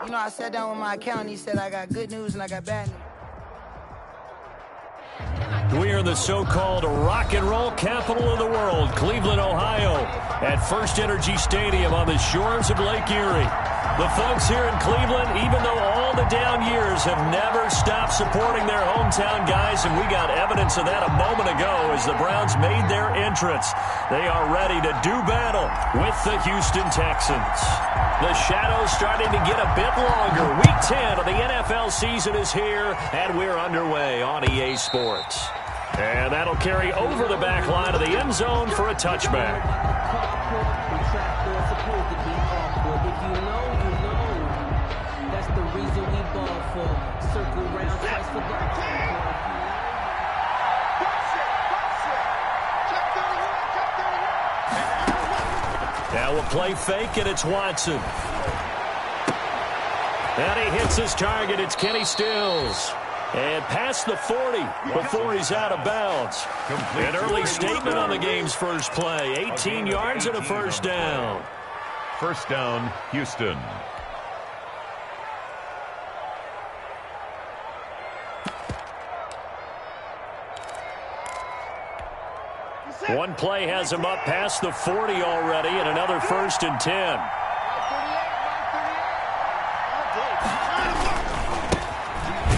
You know, I sat down with my accountant. He said I got good news and I got bad news. We are in the so-called rock and roll capital of the world, Cleveland, Ohio, at First Energy Stadium on the shores of Lake Erie. The folks here in Cleveland, even though all the down years, have never stopped supporting their hometown guys, and we got evidence of that a moment ago as the Browns made their entrance. They are ready to do battle with the Houston Texans. The shadow's starting to get a bit longer. Week 10 of the NFL season is here, and we're underway on EA Sports. And that'll carry over the back line of the end zone for a touchback. Now we'll play fake, and it's Watson. And he hits his target. It's Kenny Stills. And past the 40 before he's out of bounds. An early statement on the game's first play. 18 yards and a first down. First down, Houston. One play has him up past the 40 already, and another 1st and 10.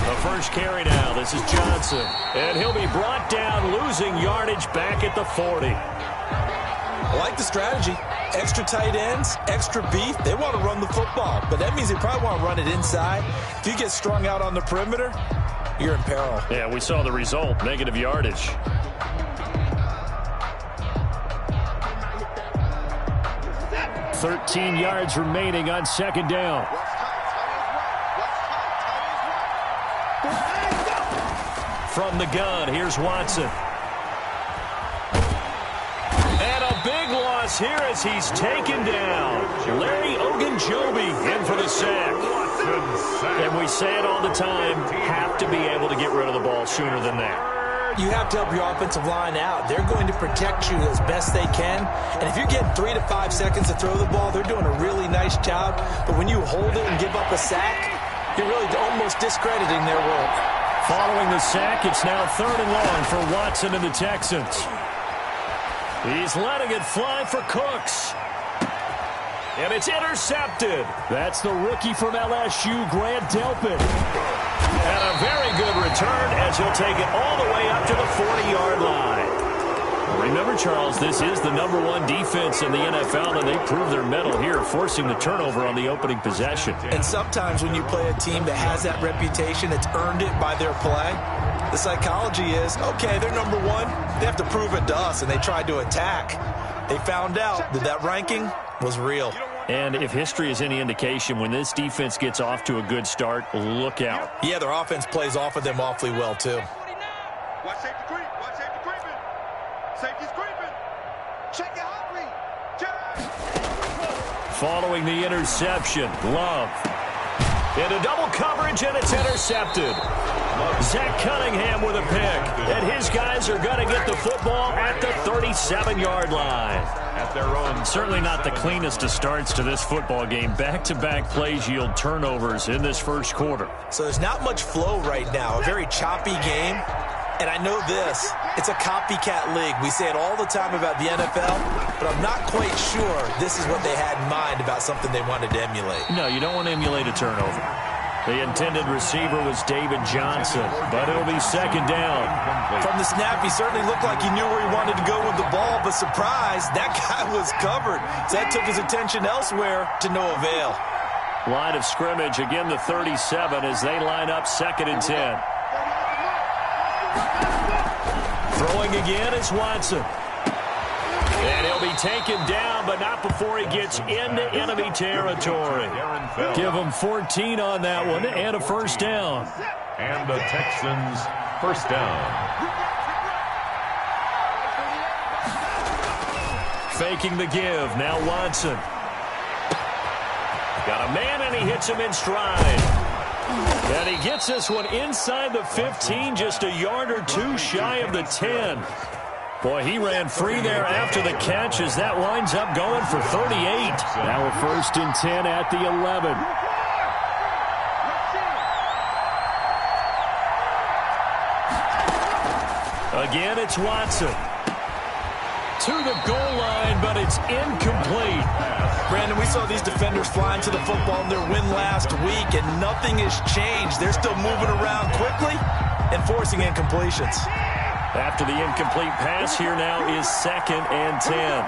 The first carry now. This is Johnson. And he'll be brought down, losing yardage back at the 40. I like the strategy. Extra tight ends, extra beef. They want to run the football, but that means they probably want to run it inside. If you get strung out on the perimeter, you're in peril. Yeah, we saw the result, negative yardage. $13 yards remaining on second down. From the gun, here's Watson. And a big loss here as he's taken down. Larry Ogunjobi in for the sack. And we say it all the time, have to be able to get rid of the ball sooner than that. You have to help your offensive line out. They're going to protect you as best they can. And if you're getting 3 to 5 seconds to throw the ball, they're doing a really nice job. But when you hold it and give up a sack, you're really almost discrediting their work. Following the sack, it's now 3rd and long for Watson and the Texans. He's letting it fly for Cooks. And it's intercepted. That's the rookie from LSU, Grant Delpit. And a very good return as he'll take it all the way up to the 40-yard line. Remember, Charles, this is the #1 defense in the NFL, and they prove their mettle here, forcing the turnover on the opening possession. And sometimes when you play a team that has that reputation, it's earned it by their play. The psychology is, okay, they're #1. They have to prove it to us, and they tried to attack. They found out that that ranking was real. And if history is any indication, when this defense gets off to a good start, look out. Yeah, their offense plays off of them awfully well, too. Watch safety creep. Watch safety creeping. Safety's creeping. Check it hungry. Following the interception, Love. Into double coverage, and it's intercepted. Zach Cunningham with a pick. And his guys are going to get the football at the 37-yard line. At their own. Certainly not the cleanest of starts to this football game. Back-to-back plays yield turnovers in this first quarter. So there's not much flow right now. A very choppy game. And I know this. It's a copycat league. We say it all the time about the NFL, but I'm not quite sure this is what they had in mind about something they wanted to emulate. No, you don't want to emulate a turnover. The intended receiver was David Johnson, but it'll be second down. From the snap, he certainly looked like he knew where he wanted to go with the ball, but surprise, that guy was covered. So that took his attention elsewhere to no avail. Line of scrimmage, again the 37 as they line up 2nd and 10. Throwing again is Watson. And he'll be taken down, but not before he gets into enemy territory. Give him 14 on that one and a first down. And the Texans first down. Faking the give. Now Watson. Got a man, and he hits him in stride. And he gets this one inside the 15, just a yard or two shy of the 10. Boy, he ran free there after the catch as that winds up going for 38. Now a 1st and 10 at the 11. Again, it's Watson. To the goal line, but it's incomplete. Brandon, we saw these defenders flying to the football in their win last week, and nothing has changed. They're still moving around quickly and forcing incompletions. After the incomplete pass, here now is 2nd and 10.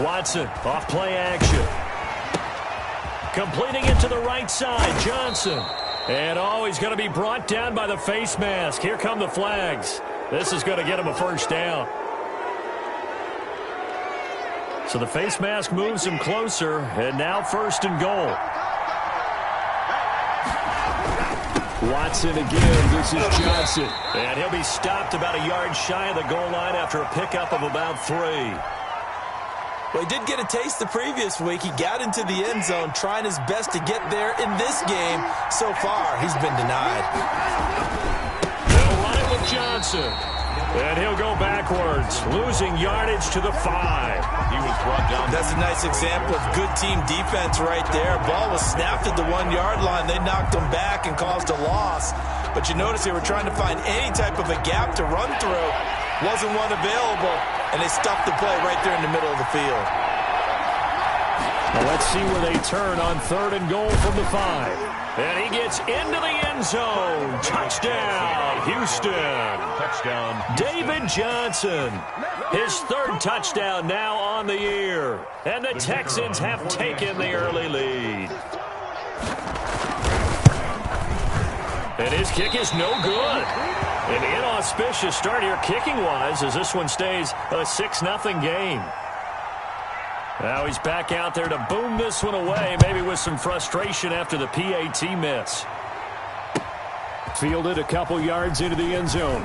Watson, off play action. Completing it to the right side, Johnson. And he's going to be brought down by the face mask. Here come the flags. This is going to get him a first down. So the face mask moves him closer, and now 1st and goal. Watson again. This is Johnson. And he'll be stopped about a yard shy of the goal line after a pickup of about 3. Well, he did get a taste the previous week. He got into the end zone trying his best to get there in this game. So far, he's been denied. They'll run it with Johnson. And he'll go backwards, losing yardage to the 5. He was brought down. That's a nice example of good team defense right there. Ball was snapped at the 1-yard line. They knocked him back and caused a loss. But you notice they were trying to find any type of a gap to run through. Wasn't one available, and they stuffed the play right there in the middle of the field. Well, let's see where they turn on 3rd and goal from the 5. And he gets into the end zone. Touchdown, Houston. Touchdown, David Johnson. His 3rd touchdown now on the year. And the Texans have taken the early lead. And his kick is no good. An inauspicious start here kicking-wise as this one stays a 6-0 game. Now he's back out there to boom this one away, maybe with some frustration after the PAT miss. Fielded a couple yards into the end zone.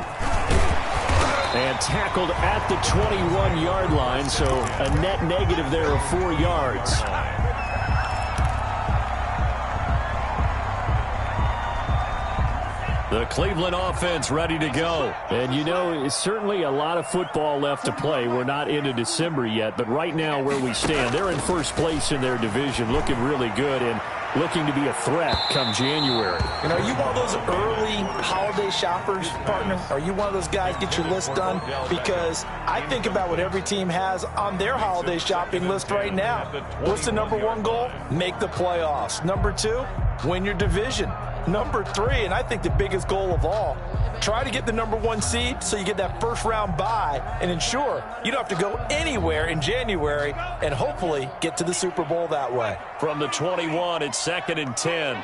And tackled at the 21-yard line, so a net negative there of 4 yards. The Cleveland offense ready to go. And, you know, it's certainly a lot of football left to play. We're not into December yet, but right now where we stand, they're in 1st place in their division, looking really good and looking to be a threat come January. You know, are you one of those early holiday shoppers, partner? Are you one of those guys get your list done? Because I think about what every team has on their holiday shopping list right now. What's the number 1 goal? Make the playoffs. Number 2, win your division. Number 3, and I think the biggest goal of all, try to get the number 1 seed so you get that 1st round bye and ensure you don't have to go anywhere in January and hopefully get to the Super Bowl that way. From the 21, it's 2nd and 10.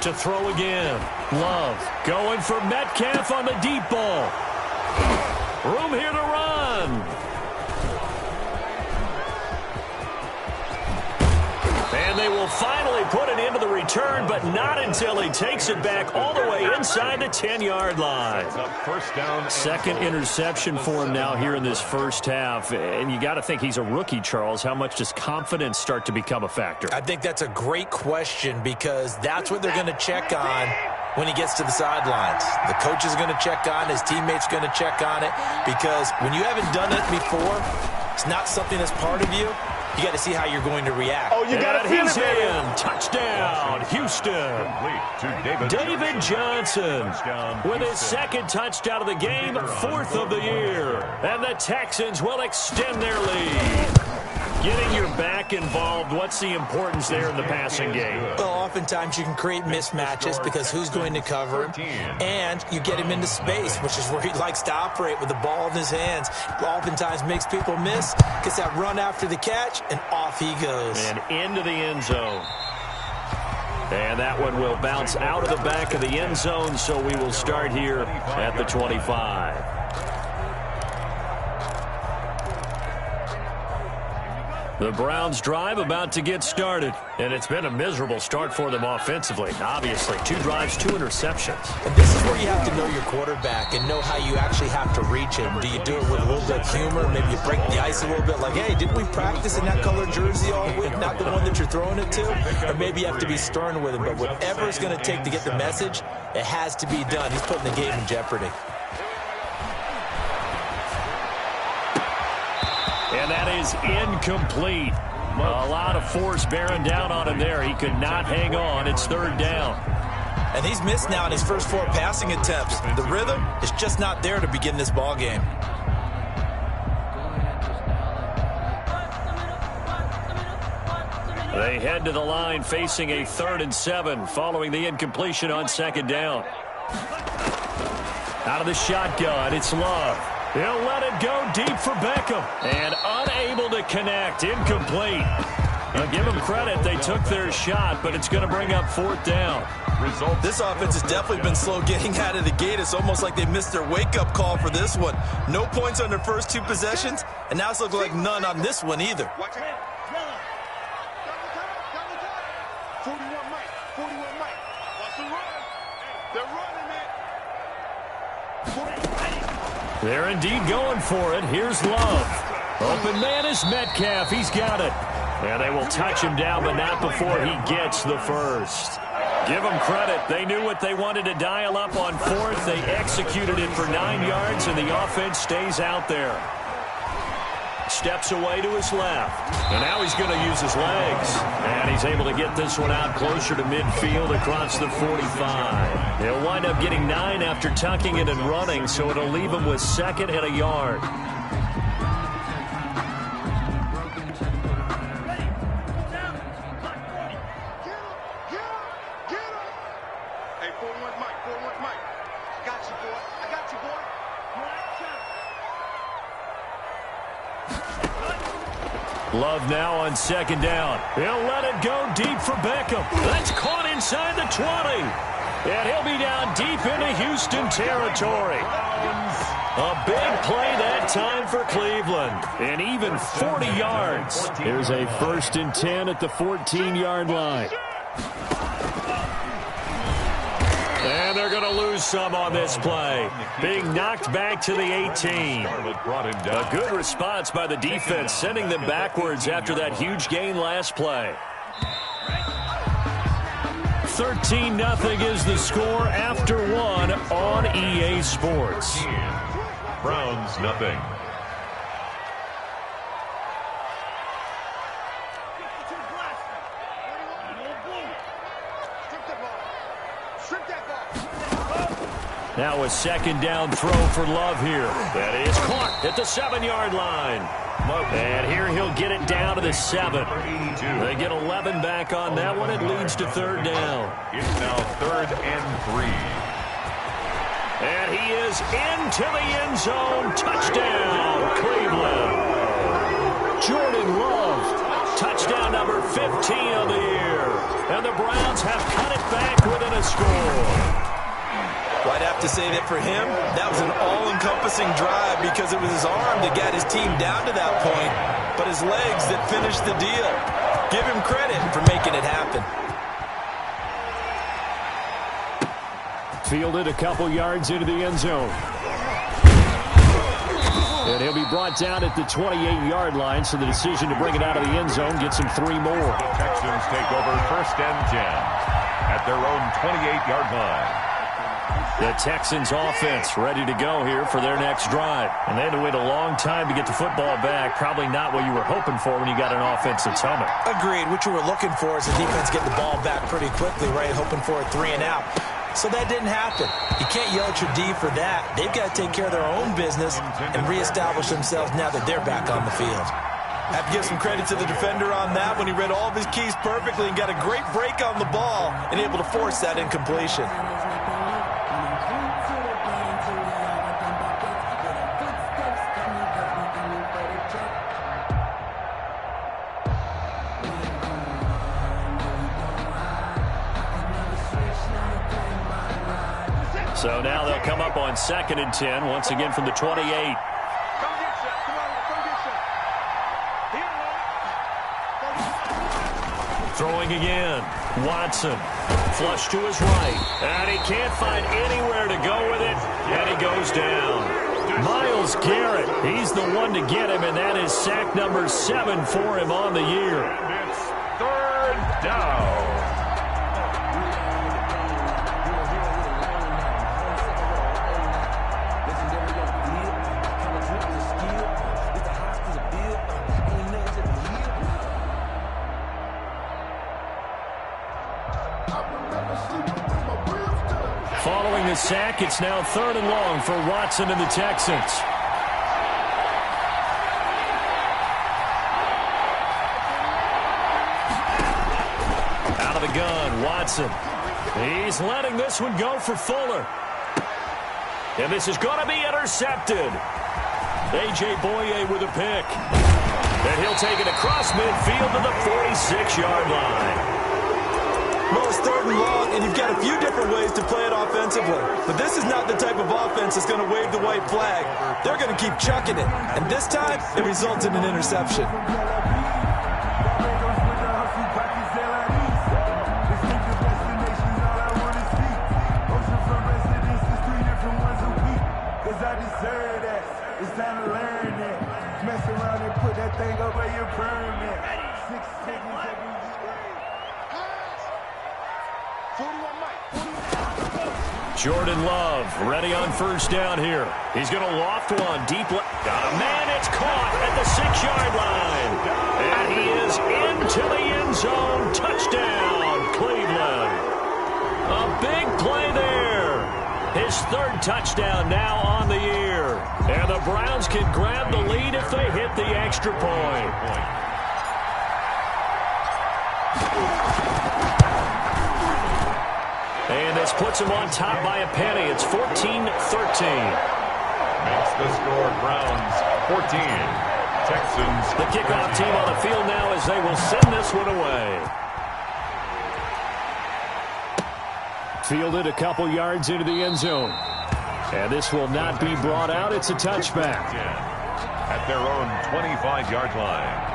To throw again. Love going for Metcalf on the deep ball. Room here to run. And they will finally put it into the return, but not until he takes it back all the way inside the 10-yard line. 2nd interception for him now here in this 1st half. And you got to think he's a rookie, Charles. How much does confidence start to become a factor? I think that's a great question because that's what they're going to check on when he gets to the sidelines. The coach is going to check on, his teammates going to check on it, because when you haven't done it before, it's not something that's part of you. You got to see how you're going to react. Oh, you got to feel it, in. Touchdown, Houston. David Johnson with his 2nd touchdown of the game, 4th of the year. And the Texans will extend their lead. Getting your back involved, what's the importance there in the passing game? Well, oftentimes you can create mismatches because who's going to cover him, and you get him into space, which is where he likes to operate with the ball in his hands. Oftentimes makes people miss, gets that run after the catch, and off he goes. And into the end zone. And that one will bounce out of the back of the end zone, so we will start here at the 25. The Browns' drive about to get started. And it's been a miserable start for them offensively. Obviously, 2 drives, 2 interceptions. And this is where you have to know your quarterback and know how you actually have to reach him. Do you do it with a little bit of humor? Maybe you break the ice a little bit like, hey, didn't we practice in that color jersey all week? Not the one that you're throwing it to? Or maybe you have to be stern with him. But whatever it's going to take to get the message, it has to be done. He's putting the game in jeopardy. And that is incomplete. A lot of force bearing down on him there. He could not hang on. It's 3rd down. And he's missed now in his first 4 passing attempts. The rhythm is just not there to begin this ball game. They head to the line facing a 3rd and 7 following the incompletion on 2nd down. Out of the shotgun, it's Love. He'll let it go deep for Beckham. And unable to connect. Incomplete. Now give them credit. They took their shot, but it's going to bring up 4th down. This offense has definitely been slow getting out of the gate. It's almost like they missed their wake-up call for this one. No points on their first 2 possessions, and now it's looking like none on this one either. Watch it. 41 Mike. 41 Mike. Watch the run. They're running it. They're indeed going for it. Here's Love. Open man is Metcalf. He's got it. And they will touch him down, but not before he gets the first. Give them credit. They knew what they wanted to dial up on 4th. They executed it for 9 yards, and the offense stays out there. Steps away to his left. And now he's going to use his legs. And he's able to get this one out closer to midfield across the 45. He'll wind up getting 9 after tucking it and running, so it'll leave him with 2nd and a yard. Hey, 41 Mike. 41 Mike. I got you, boy. I got you, boy. Love now on 2nd down. He'll let it go deep for Beckham. That's caught inside the 20. And he'll be down deep into Houston territory. A big play that time for Cleveland. And even 40 yards. Here's a 1st and 10 at the 14-yard line. And they're going to lose some on this play. Being knocked back to the 18. A good response by the defense, sending them backwards after that huge gain last play. 13-0 is the score after 1 on EA Sports. Browns, nothing. Now a 2nd down throw for Love here. That is caught at the 7-yard line. And here he'll get it down to the 7. They get 11 back on that one. It leads to 3rd down. It's now 3rd and 3. And he is into the end zone. Touchdown, Cleveland. Jordan Love. Touchdown number 15 of the year. And the Browns have cut it back within a score. Well, I'd have to say that for him, that was an all-encompassing drive because it was his arm that got his team down to that point, but his legs that finished the deal. Give him credit for making it happen. Fielded a couple yards into the end zone. And he'll be brought down at the 28-yard line, so the decision to bring it out of the end zone gets him 3 more. The Texans take over 1st and 10 at their own 28-yard line. The Texans offense ready to go here for their next drive. And they had to wait a long time to get the football back. Probably not what you were hoping for when you got an offense that's humming. Agreed. What you were looking for is the defense getting the ball back pretty quickly, right? Hoping for a 3 and out. So that didn't happen. You can't yell at your D for that. They've got to take care of their own business and reestablish themselves now that they're back on the field. Have to give some credit to the defender on that when he read all of his keys perfectly and got a great break on the ball and able to force that incompletion. So now they'll come up on 2nd and 10, once again from the 28. Come get some. Come on, come get some. Here, man. Throwing again. Watson. Flush to his right. And he can't find anywhere to go with it. And he goes down. Myles Garrett, he's the one to get him, and that is sack number 7 for him on the year. And it's 3rd down. Following the sack, it's now 3rd and long for Watson and the Texans. Out of the gun, Watson. He's letting this one go for Fuller. And this is going to be intercepted. A.J. Boye with a pick. And he'll take it across midfield to the 46-yard line. Well, it's 3rd and long, and you've got a few different ways to play it offensively. But this is not the type of offense that's going to wave the white flag. They're going to keep chucking it. And this time, it results in an interception. Jordan Love ready on 1st down here. He's going to loft one deep. Got a man. It's caught at the 6-yard line. And he is into the end zone. Touchdown, Cleveland. A big play there. His 3rd touchdown now on the year. And the Browns can grab the lead if they hit the extra point. And this puts him on top by a penny. It's 14-13. Makes the score Browns 14. Texans. The kickoff team on the field now as they will send this one away. Fielded a couple yards into the end zone. And this will not be brought out. It's a touchback. At their own 25-yard line.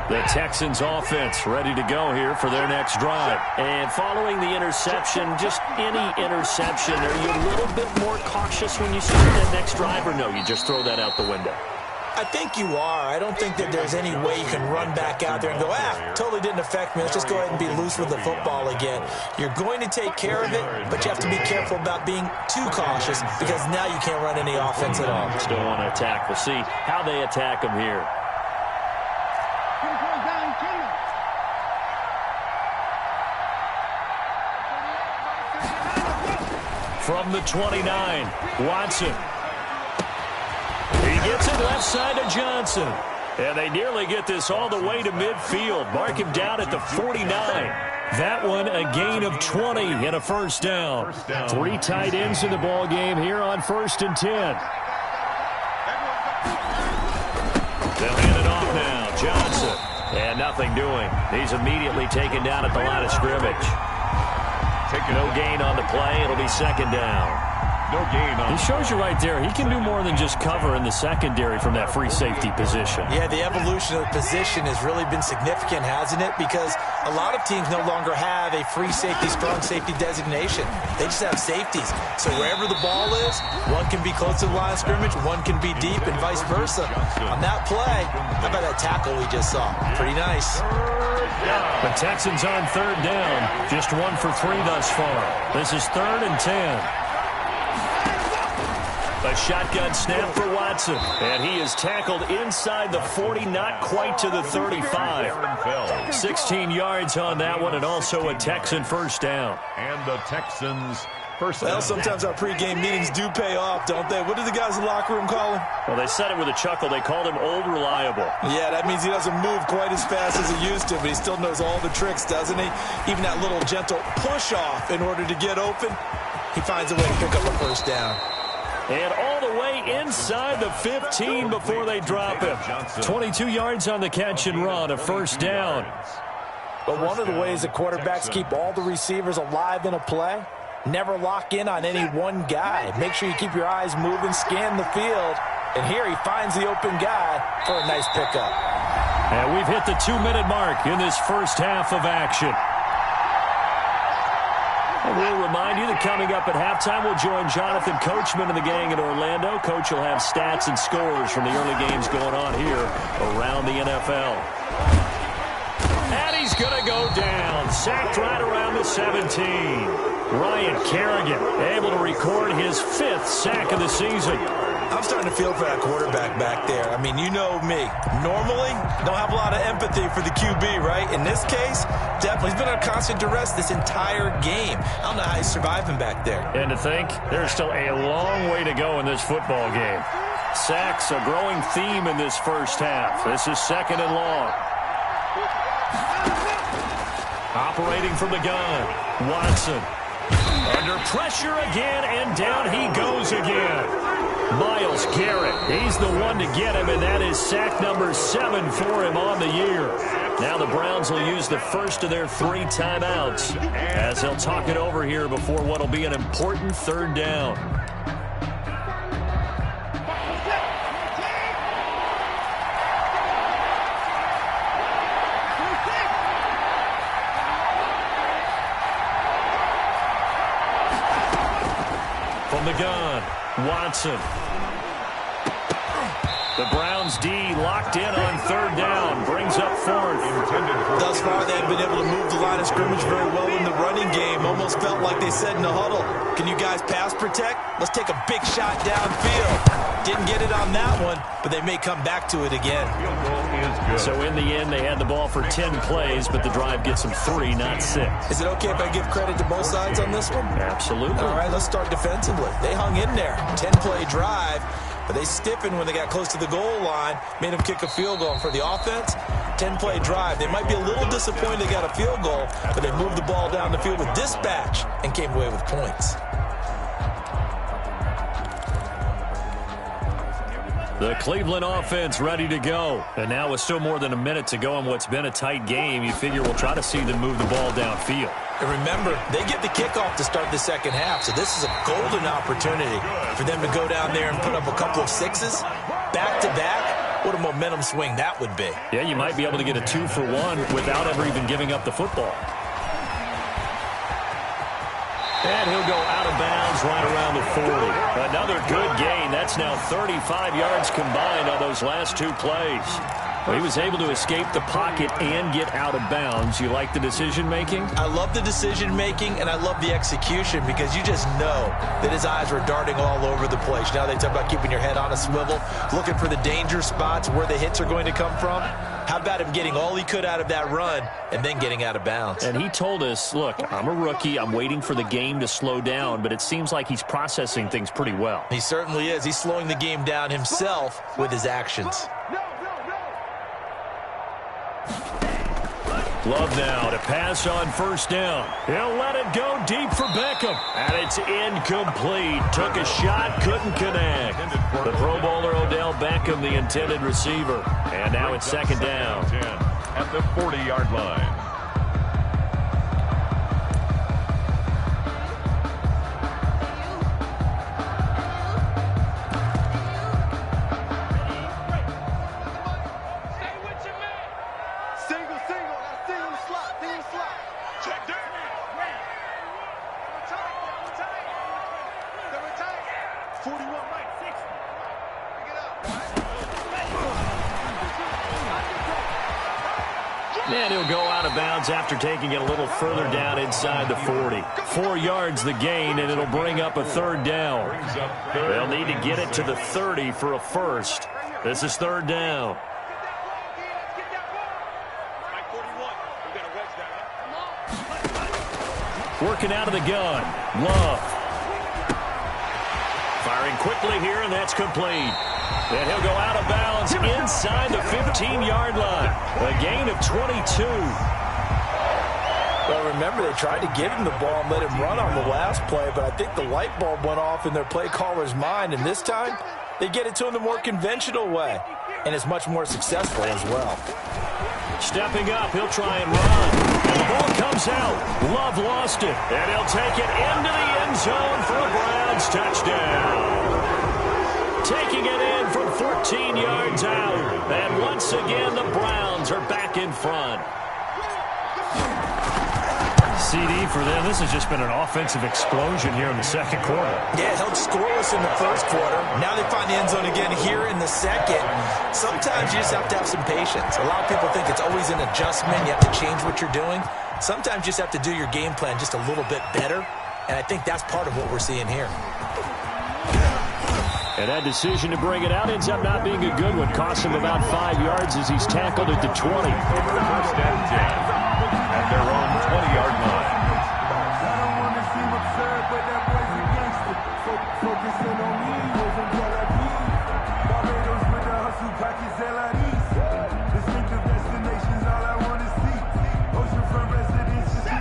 The Texans offense ready to go here for their next drive. And following the interception, just any interception, are you a little bit more cautious when you start that next drive, or no, you just throw that out the window? I think you are. I don't think that there's any way you can run back out there and go, totally didn't affect me. Let's just go ahead and be loose with the football again. You're going to take care of it, but you have to be careful about being too cautious because now you can't run any offense at all. Still want to attack. We'll see how they attack them here. From the 29, Watson. He gets it left side to Johnson. And they nearly get this all the way to midfield. Mark him down at the 49. That one a gain of 20 and a 1st down. 3 tight ends in the ball game here on 1st and 10. They'll hand it off now. Johnson. And nothing doing. He's immediately taken down at the line of scrimmage. No gain on the play. It'll be 2nd down. No gain on. He shows you right there. He can do more than just cover in the secondary from that free safety position. Yeah, the evolution of the position has really been significant, hasn't it? Because a lot of teams no longer have a free safety, strong safety designation. They just have safeties. So wherever the ball is, one can be close to the line of scrimmage, one can be deep, and vice versa. On that play, how about that tackle we just saw? Pretty nice. The Texans on 3rd down. Just 1 for 3 thus far. This is 3rd and 10. A shotgun snap for Watson. And he is tackled inside the 40, not quite to the 35. 16 yards on that one, and also a Texan 1st down. And the Texans first down. Well, sometimes our pregame meetings do pay off, don't they? What do the guys in the locker room call him? Well, they said it with a chuckle. They called him Old Reliable. Yeah, that means he doesn't move quite as fast as he used to, but he still knows all the tricks, doesn't he? Even that little gentle push-off in order to get open, he finds a way to pick up a 1st down. And all the way inside the 15 before they drop him. 22 yards on the catch and run, a 1st down. But one of the ways that quarterbacks keep all the receivers alive in a play Never lock in on any one guy. Make sure you keep your eyes moving, scan the field. And here he finds the open guy for a nice pickup. And we've hit the 2-minute mark in this first half of action. And we'll remind you that coming up at halftime, we'll join Jonathan Coachman and the gang in Orlando. Coach will have stats and scores from the early games going on here around the NFL. And he's going to go down. Sacked right around the 17. Ryan Kerrigan able to record his 5th sack of the season. I'm starting to feel for that quarterback back there. I mean, you know me. Normally, don't have a lot of empathy for the QB, right? In this case, definitely. He's been under constant duress this entire game. I don't know how he's surviving back there. And to think, there's still a long way to go in this football game. Sacks, a growing theme in this first half. This is 2nd and long. Operating from the gun, Watson. Under pressure again, and down he goes again. Myles Garrett, he's the one to get him, and that is sack number 7 for him on the year. Now the Browns will use the first of their 3 timeouts as they'll talk it over here before what will be an important 3rd down. From the gun, Watson. The Browns D locked in on 3rd down. Brings up 4th. Thus far, they haven't been able to move the line of scrimmage very well in the running game. Almost felt like they said in the huddle, can you guys pass protect? Let's take a big shot downfield. Didn't get it on that one, but they may come back to it again. So in the end, they had the ball for 10 plays, but the drive gets them 3, not 6. Is it okay if I give credit to both sides on this one? Absolutely. All right, let's start defensively. They hung in there. 10-play drive. But they stiffened when they got close to the goal line, made them kick a field goal. And for the offense, 10-play drive. They might be a little disappointed they got a field goal, but they moved the ball down the field with dispatch and came away with points. The Cleveland offense ready to go. And now with still more than a minute to go in what's been a tight game, you figure we'll try to see them move the ball downfield. And remember, they get the kickoff to start the second half, so this is a golden opportunity for them to go down there and put up a couple of 6s. Back-to-back, what a momentum swing that would be. Yeah, you might be able to get a 2-for-1 without ever even giving up the football. And he'll go out of bounds right around the 40. Another good gain. That's now 35 yards combined on those last 2 plays. Well, he was able to escape the pocket and get out of bounds. You like the decision-making? I love the decision-making, and I love the execution because you just know that his eyes were darting all over the place. Now they talk about keeping your head on a swivel, looking for the danger spots where the hits are going to come from. How about him getting all he could out of that run and then getting out of bounds? And he told us, look, I'm a rookie. I'm waiting for the game to slow down, but it seems like he's processing things pretty well. He certainly is. He's slowing the game down himself with his actions. Love now to pass on 1st down. He'll let it go deep for Beckham. And it's incomplete. Took a shot, couldn't connect. The Pro Bowler Odell Beckham, the intended receiver. And now it's 2nd down. At the 40-yard line. And he'll go out of bounds after taking it a little further down inside the 40. 4 yards the gain, and it'll bring up a 3rd down. They'll need to get it to the 30 for a first. This is 3rd down. Working out of the gun. Love. Firing quickly here, and that's complete. And he'll go out of bounds inside the 15-yard line. A gain of 22. Well, remember, they tried to give him the ball and let him run on the last play, but I think the light bulb went off in their play caller's mind, and this time they get it to him the more conventional way, and it's much more successful as well. Stepping up, he'll try and run. And the ball comes is out. Love lost it, and he'll take it into the end zone for a Browns touchdown. Taking it in from 14 yards out. And once again, the Browns are back in front. CD for them. This has just been an offensive explosion here in the second quarter. Yeah, held scoreless in the first quarter. Now they find the end zone again here in the second. Sometimes you just have to have some patience. A lot of people think it's always an adjustment. You have to change what you're doing. Sometimes you just have to do your game plan just a little bit better. And I think that's part of what we're seeing here. And that decision to bring it out ends up not being a good one. Costs him about 5 yards as he's tackled at the 20. First and 10 at their own 20-yard line.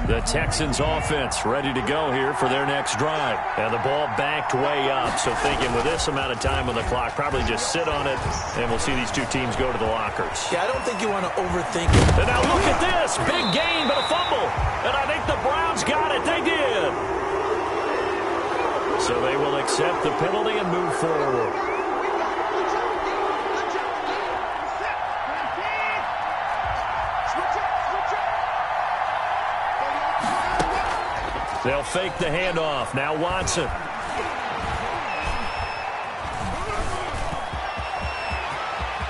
The Texans offense ready to go here for their next drive. And the ball backed way up. So thinking with this amount of time on the clock, probably just sit on it, and we'll see these two teams go to the lockers. Yeah, I don't think you want to overthink it. And now look at this. Big gain, but a fumble. And I think the Browns got it. They did. So they will accept the penalty and move forward. They'll fake the handoff. Now Watson.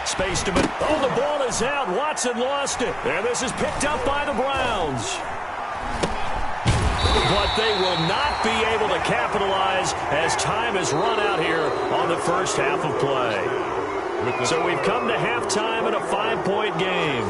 Space to oh, the ball is out. Watson lost it. And this is picked up by the Browns. But they will not be able to capitalize as time has run out here on the first half of play. So we've come to halftime in a 5-point game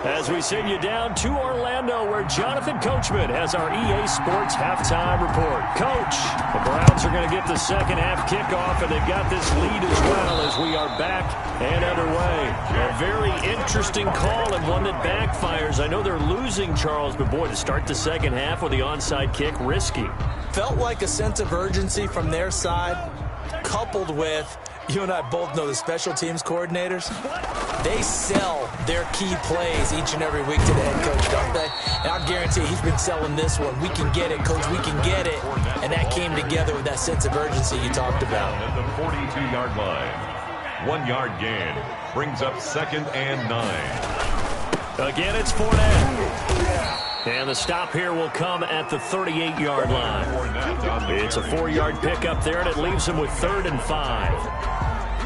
as we send you down to Orlando where Jonathan Coachman has our EA Sports halftime report. Coach, the Browns are going to get the second half kickoff, and they've got this lead as well as we are back and underway. A very interesting call and one that backfires. I know they're losing, Charles, but boy, to start the second half with the onside kick, risky. Felt like a sense of urgency from their side, coupled with, you and I both know the special teams coordinators, they sell their key plays each and every week to the head coach, don't they? And I'll guarantee he's been selling this one. We can get it, coach, we can get it. And that came together with that sense of urgency you talked about. At the 42-yard line. 1 yard gain brings up 2nd and 9. Again, it's Fournette. And the stop here will come at the 38-yard line. It's a 4-yard pickup there, and it leaves them with 3rd and 5.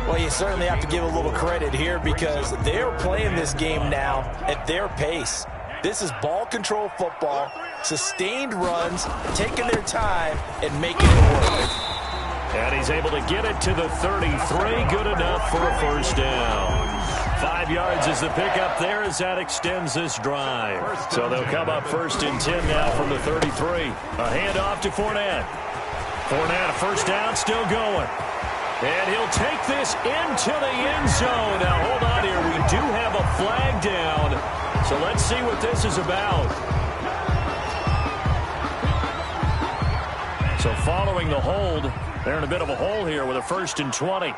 Well, you certainly have to give a little credit here because they're playing this game now at their pace. This is ball control football, sustained runs, taking their time, and making it work. And he's able to get it to the 33. Good enough for a first down. 5 yards is the pickup there as that extends this drive. So they'll come up 1st and 10 now from the 33. A handoff to Fournette. Fournette, a first down, still going. And he'll take this into the end zone. Now, hold on here. We do have a flag down. So let's see what this is about. So following the hold, they're in a bit of a hole here with a 1st and 20.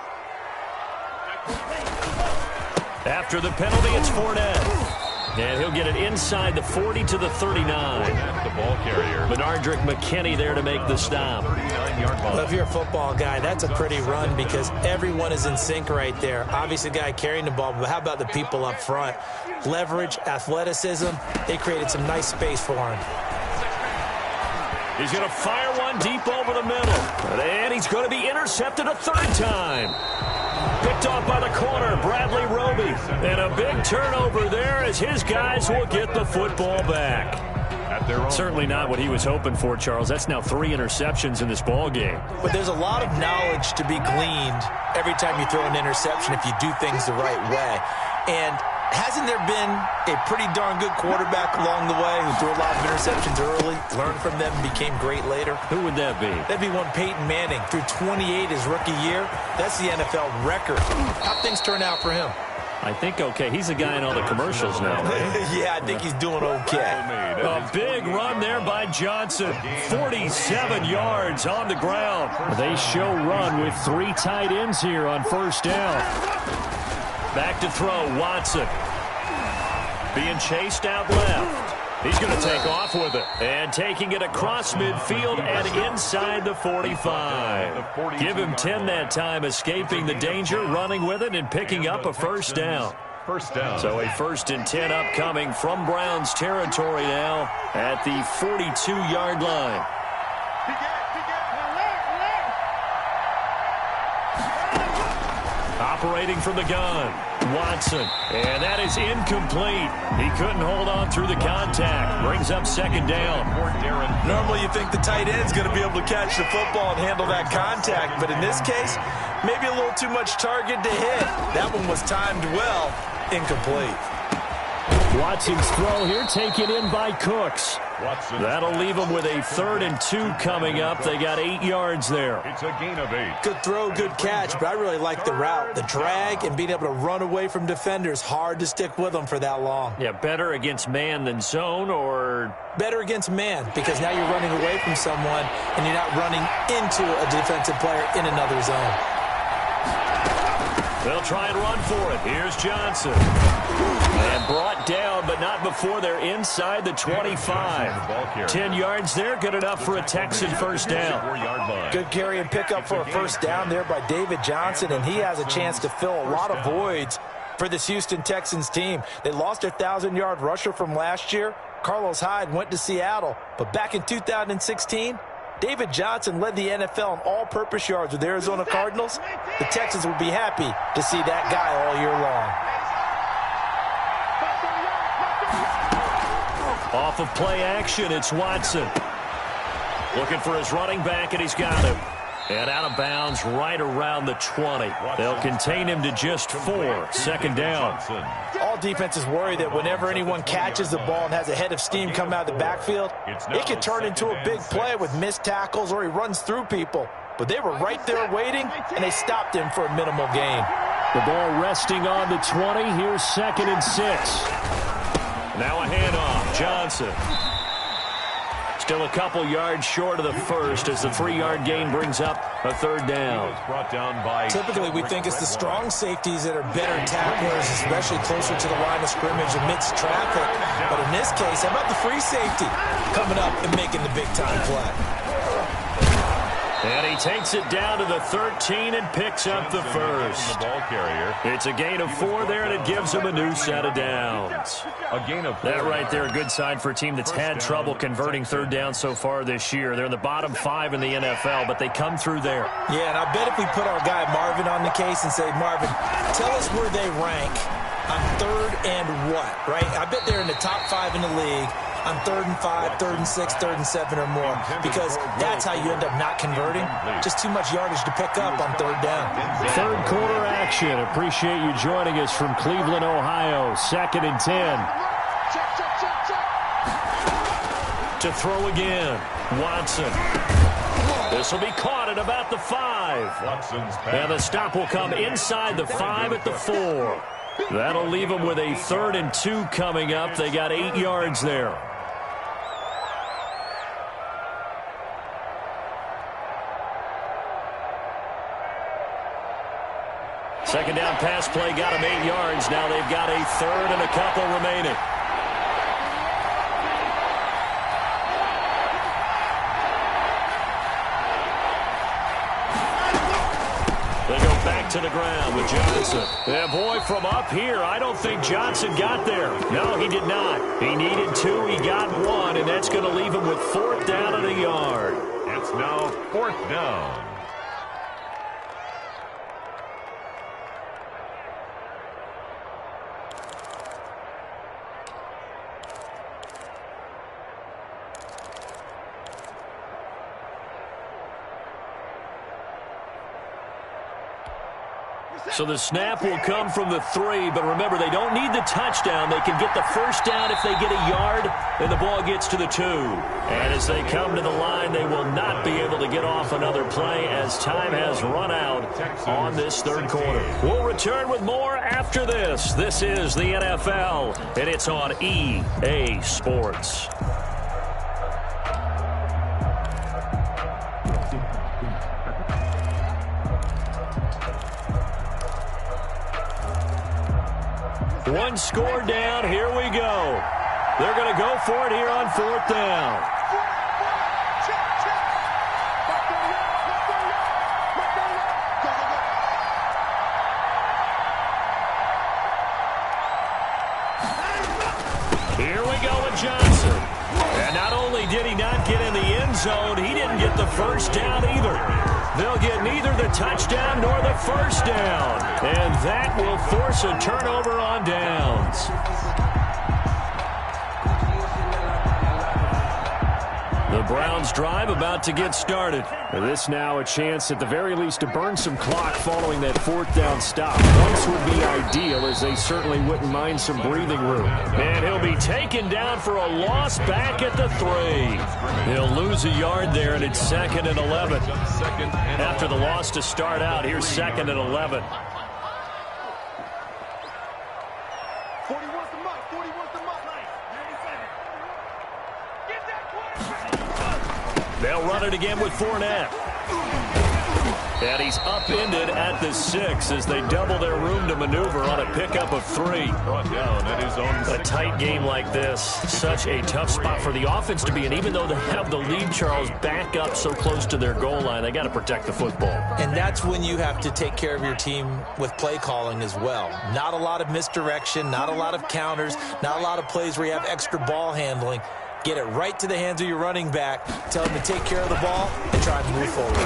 After the penalty, it's Fournette. And he'll get it inside the 40 to the 39. The ball carrier. Benardrick McKinney there to make the stop. Well, if you're a football guy, that's a pretty run because everyone is in sync right there. Obviously, the guy carrying the ball, but how about the people up front? Leverage, athleticism, they created some nice space for him. He's going to fire one deep over the middle. And he's going to be intercepted a 3rd time. Picked off by the corner, Bradley Roby. And a big turnover there as his guys will get the football back. Certainly not what he was hoping for, Charles. That's now 3 interceptions in this ball game. But there's a lot of knowledge to be gleaned every time you throw an interception if you do things the right way. And hasn't there been a pretty darn good quarterback along the way who threw a lot of interceptions early, learned from them, and became great later? Who would that be? That'd be one Peyton Manning. Threw 28 his rookie year. That's the NFL record. How things turn out for him? I think okay. He's a guy in all the commercials now, right? Yeah, I think he's doing okay. A big run there by Johnson. 47 yards on the ground. They show run with 3 tight ends here on 1st down. Back to throw, Watson. Being chased out left. He's going to take off with it. And taking it across midfield and inside the 45. Give him 10 that time, escaping the danger, running with it, and picking up a first down. So a 1st and 10 upcoming from Browns territory now at the 42-yard line. Operating from the gun, Watson. And that is incomplete. He couldn't hold on through the contact. Brings up 2nd down. Normally you think the tight end's going to be able to catch the football and handle that contact. But in this case, maybe a little too much target to hit. That one was timed well. Incomplete. Watson's throw here taken in by Cooks. That'll leave them with a 3rd and 2 coming up. They got 8 yards there. It's a gain of 8. Good throw, good catch, but I really like the route. The drag and being able to run away from defenders. Hard to stick with them for that long. Yeah, better against man than zone, or? Better against man, because now you're running away from someone and you're not running into a defensive player in another zone. They'll try and run for it. Here's Johnson. And brought down, but not before they're inside the 25. 10 yards there, good enough for a Texan first down. Good carry and pickup for a first down there by David Johnson, and he has a chance to fill a lot of voids for this Houston Texans team. They lost their 1,000-yard rusher from last year. Carlos Hyde went to Seattle, but back in 2016, David Johnson led the NFL in all-purpose yards with the Arizona Cardinals. The Texans will be happy to see that guy all year long. Off of play action, it's Watson. Looking for his running back, and he's got him. And out of bounds right around the 20. They'll contain him to just 4. 2nd down. All defenses worry that whenever anyone catches the ball and has a head of steam come out of the backfield, it can turn into a big play with missed tackles or he runs through people. But they were right there waiting, and they stopped him for a minimal gain. The ball resting on the 20. Here's 2nd and 6. Now a handoff. Johnson. Still a couple yards short of the first as the 3-yard gain brings up a 3rd down. Typically, we think it's the strong safeties that are better tacklers, especially closer to the line of scrimmage amidst traffic. But in this case, how about the free safety coming up and making the big-time play? And he takes it down to the 13 and picks up the first. It's a gain of 4 there, and it gives him a new set of downs. That right there, a good sign for a team that's had trouble converting 3rd down so far this year. They're in the bottom 5 in the NFL, but they come through there. Yeah, and I bet if we put our guy Marvin on the case and say, Marvin, tell us where they rank on 3rd and what, right? I bet they're in the top 5 in the league on 3rd and 5, 3rd and 6, 3rd and 7 or more, because that's how you end up not converting. Just too much yardage to pick up on 3rd down. 3rd quarter action. Appreciate you joining us from Cleveland, Ohio. 2nd and 10. To throw again. Watson. This will be caught at about the 5. And the stop will come inside the 5 at the 4. That'll leave them with a 3rd and 2 coming up. They got 8 yards there. 2nd down pass play got them 8 yards. Now they've got a 3rd and a couple remaining. They go back to the ground with Johnson. Yeah, boy, from up here, I don't think Johnson got there. No, he did not. He needed 2. He got 1, and that's going to leave him with 4th down and a yard. It's now 4th down. So the snap will come from the 3, but remember, they don't need the touchdown. They can get the first down if they get a yard, and the ball gets to the 2. And as they come to the line, they will not be able to get off another play as time has run out on this 3rd quarter. We'll return with more after this. This is the NFL, and it's on EA Sports. One score down. Here we go. They're going to go for it here on 4th down. Here we go with Johnson. And not only did he not get in the end zone, he didn't get the first down either. They'll get neither the touchdown nor the first down. And that will force a turnover on downs. The Browns drive about to get started. This now a chance at the very least to burn some clock following that 4th down stop. Points would be ideal, as they certainly wouldn't mind some breathing room. And he'll be taken down for a loss back at the 3. He'll lose a yard there, and it's 2nd and 11. After the loss to start out, here's 2nd and 11. 40 wants the muck. 40 wants the muck. Get that quarterback. They'll run it again with Fournette. And he's upended at the 6 as they double their room to maneuver on a pickup of 3. Brought down at his own. A tight game like this, such a tough spot for the offense to be in. Even though they have the lead, Charles, back up so close to their goal line, they got to protect the football. And that's when you have to take care of your team with play calling as well. Not a lot of misdirection, not a lot of counters, not a lot of plays where you have extra ball handling. Get it right to the hands of your running back. Tell him to take care of the ball and try and move forward.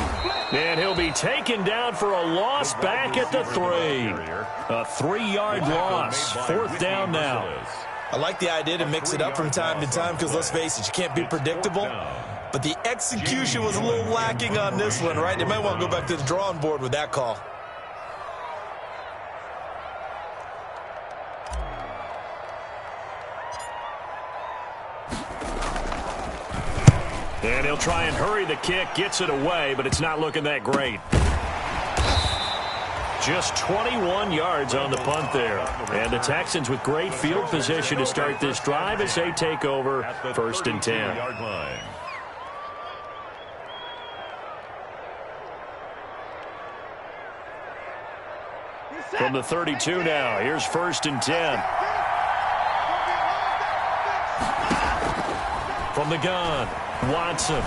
And he'll be taken down for a loss back at the 3. A 3-yard loss. 4th down now. I like the idea to mix it up from time to time because, let's face it, you can't be predictable. But the execution was a little lacking on this one, right? They might want to go back to the drawing board with that call. And he'll try and hurry the kick, gets it away, but it's not looking that great. Just 21 yards on the punt there. And the Texans with great field position to start this drive as they take over 1st and 10. From the 32 now, here's 1st and 10. From the gun, Watson.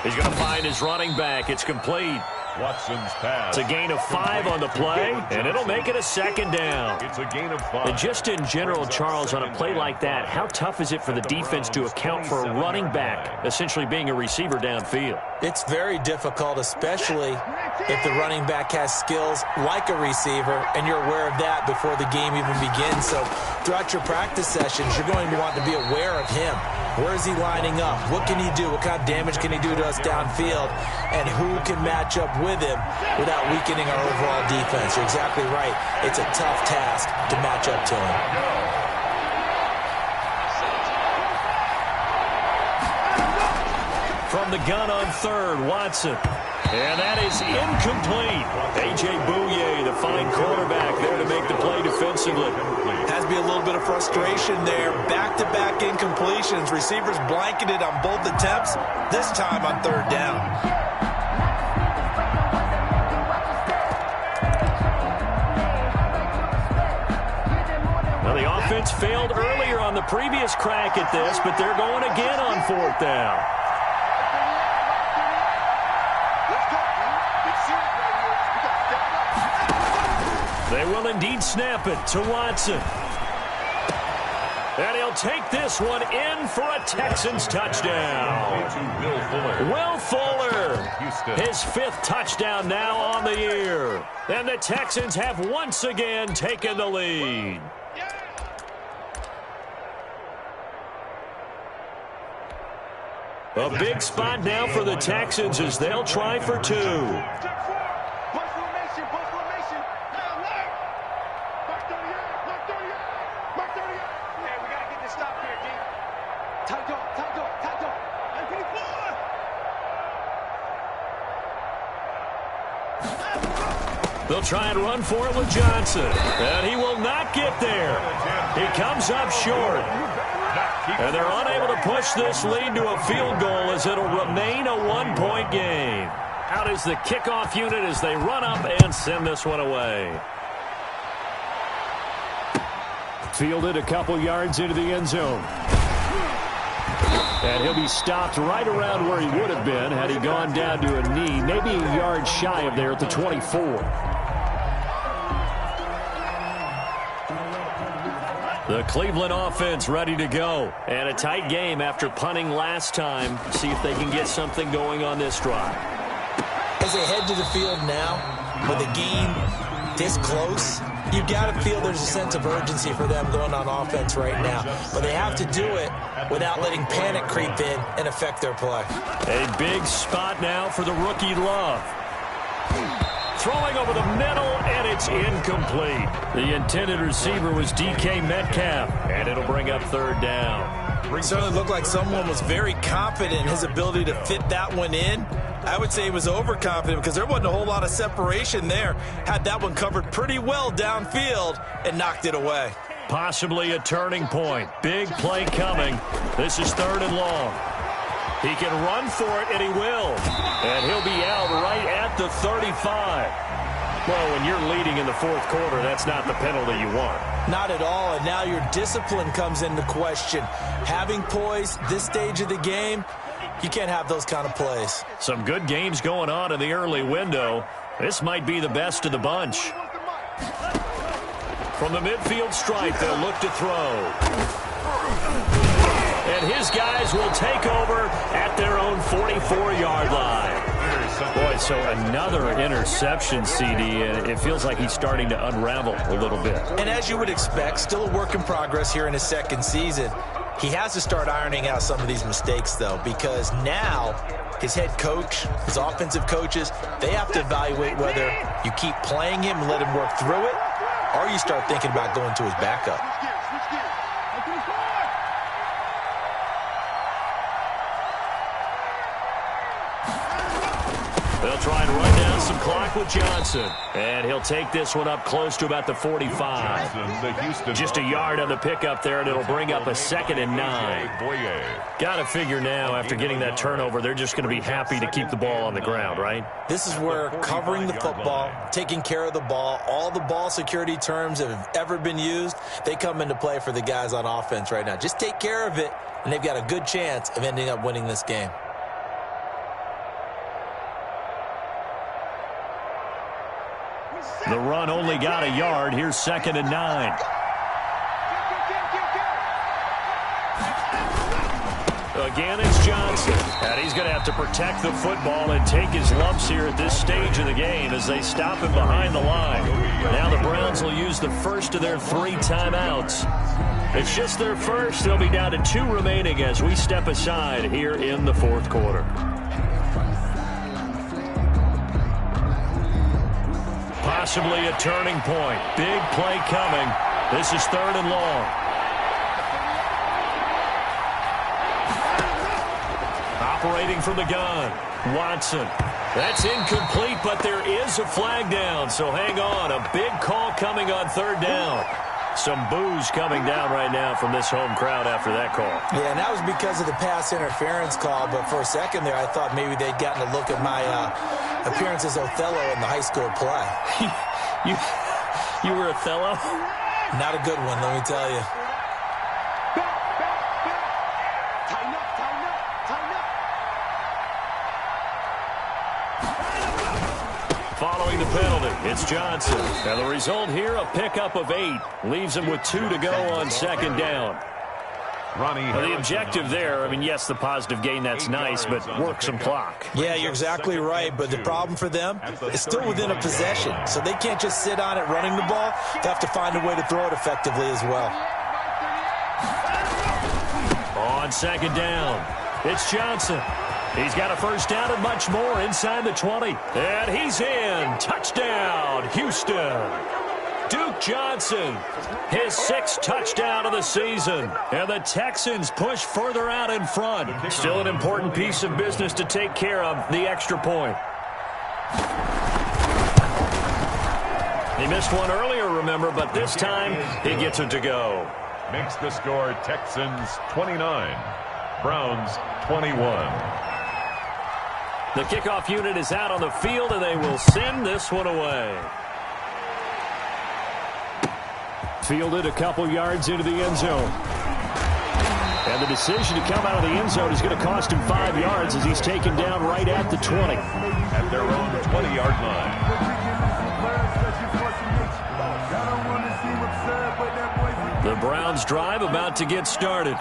He's going to find his running back. It's complete. Watson's pass. It's a gain of 5 on the play, and it'll make it a 2nd down. It's a gain of 5. And just in general, Charles, on a play like that, how tough is it for the defense to account for a running back essentially being a receiver downfield? It's very difficult, especially if the running back has skills like a receiver, and you're aware of that before the game even begins. So throughout your practice sessions, you're going to want to be aware of him. Where is he lining up? What can he do? What kind of damage can he do to us downfield? And who can match up with him without weakening our overall defense? You're exactly right. It's a tough task to match up to him. From the gun on 3rd, Watson. And that is incomplete. A.J. Bouye, the fine quarterback, there to make the play defensively. Has to be a little bit of frustration there. Back-to-back incompletions. Receivers blanketed on both attempts, this time on 3rd down. Well, the offense failed earlier on the previous crack at this, but they're going again on 4th down. They will indeed snap it to Watson. And he'll take this one in for a Texans touchdown. Will Fuller, his 5th touchdown now on the year. And the Texans have once again taken the lead. A big spot now for the Texans as they'll try for 2. They'll try and run for it with Johnson. And he will not get there. He comes up short. And they're unable to push this lead to a field goal as it'll remain a 1-point game. Out is the kickoff unit as they run up and send this one away. Fielded a couple yards into the end zone. And he'll be stopped right around where he would have been had he gone down to a knee, maybe a yard shy of there at the 24. The Cleveland offense ready to go. And a tight game after punting last time. See if they can get something going on this drive. As they head to the field now, with a game this close, you've got to feel there's a sense of urgency for them going on offense right now. But they have to do it without letting panic creep in and affect their play. A big spot now for the rookie Love. Throwing over the middle, and it's incomplete. The intended receiver was DK Metcalf, and it'll bring up third down. It certainly looked like someone was very confident in his ability to fit that one in. I would say he was overconfident because there wasn't a whole lot of separation there. Had that one covered pretty well downfield and knocked it away. Possibly a turning point. Big play coming. This is third and long. He can run for it, and he will. And he'll be out right at the 35. Well, when you're leading in the fourth quarter, that's not the penalty you want. Not at all, and now your discipline comes into question. Having poise this stage of the game, you can't have those kind of plays. Some good games going on in the early window. This might be the best of the bunch. From the midfield stripe, they'll look to throw. And his guys will take over at their own 44-yard line. Boy, so another interception, CD, and it feels like he's starting to unravel a little bit. And as you would expect, still a work in progress here in his second season. He has to start ironing out some of these mistakes, though, because now his head coach, his offensive coaches, they have to evaluate whether you keep playing him and let him work through it, or you start thinking about going to his backup. They'll try and run down some clock with Johnson. And he'll take this one up close to about the 45. Just a yard on the pickup there, and it'll bring up a 2nd and 9. Got to figure now, after getting that turnover, they're just going to be happy to keep the ball on the ground, right? This is where covering the football, taking care of the ball, all the ball security terms that have ever been used, they come into play for the guys on offense right now. Just take care of it, and they've got a good chance of ending up winning this game. The run only got a yard. Here's 2nd and 9. Again, it's Johnson. And he's going to have to protect the football and take his lumps here at this stage of the game as they stop him behind the line. Now the Browns will use the first of their 3 timeouts. It's just their first. They'll be down to 2 remaining as we step aside here in the fourth quarter. Possibly a turning point. Big play coming. This is 3rd and long. Operating from the gun. Watson. That's incomplete, but there is a flag down, so hang on. A big call coming on 3rd down. Some boos coming down right now from this home crowd after that call. Yeah, and that was because of the pass interference call, but for a second there I thought maybe they'd gotten a look at my appearance as Othello in the high school play. You were Othello? Not a good one, let me tell you. Following the penalty, it's Johnson. Now the result here, a pickup of 8. Leaves him with 2 to go on 2nd down. Well, the objective there, I mean, yes, the positive gain, that's nice, but work some clock. Yeah, you're exactly right, but the problem for them is still within a possession, so they can't just sit on it running the ball. They have to find a way to throw it effectively as well. On 2nd down, it's Johnson. He's got a first down and much more inside the 20. And he's in. Touchdown, Houston. Duke Johnson, his 6th touchdown of the season. And the Texans push further out in front. Still an important piece of business to take care of, the extra point. He missed one earlier, remember, but this time he gets it to go. Makes the score Texans 29, Browns 21. The kickoff unit is out on the field, and they will send this one away. Fielded a couple yards into the end zone. And the decision to come out of the end zone is going to cost him 5 yards as he's taken down right at the 20. At their own 20-yard line. The Browns drive about to get started.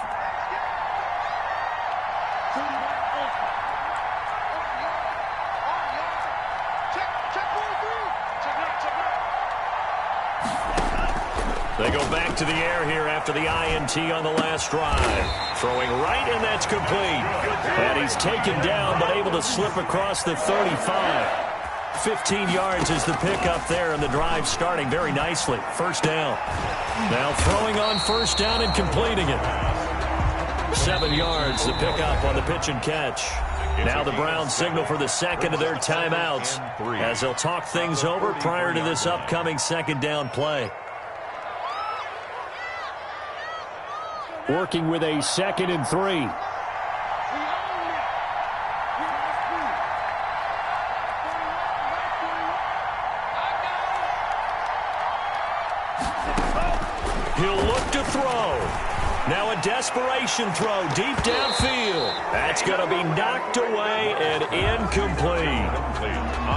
They go back to the air here after the INT on the last drive. Throwing right, and that's complete. And he's taken down, but able to slip across the 35. 15 yards is the pickup there, and the drive starting very nicely. First down. Now throwing on first down and completing it. 7 yards, the pickup on the pitch and catch. Now the Browns signal for the second of their timeouts as they'll talk things over prior to this upcoming second down play. Working with a 2nd and 3. He'll look to throw. Now a desperation throw deep downfield. That's going to be knocked away and incomplete.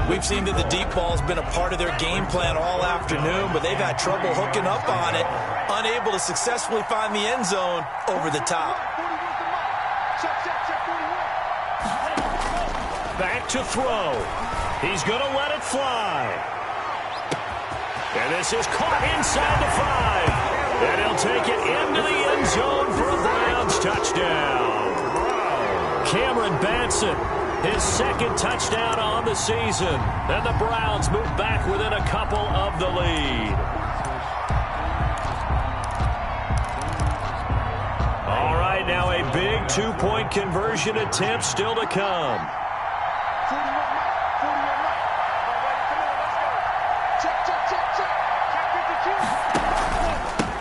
We've seen that the deep ball's been a part of their game plan all afternoon, but they've had trouble hooking up on it, unable to successfully find the end zone over the top. Back to throw. He's going to let it fly. And this is caught inside the 5. And he'll take it into the end zone for a Browns touchdown. Cameron Batson, his 2nd touchdown on the season. And the Browns move back within a couple of the lead. All right, now a big 2-point conversion attempt still to come.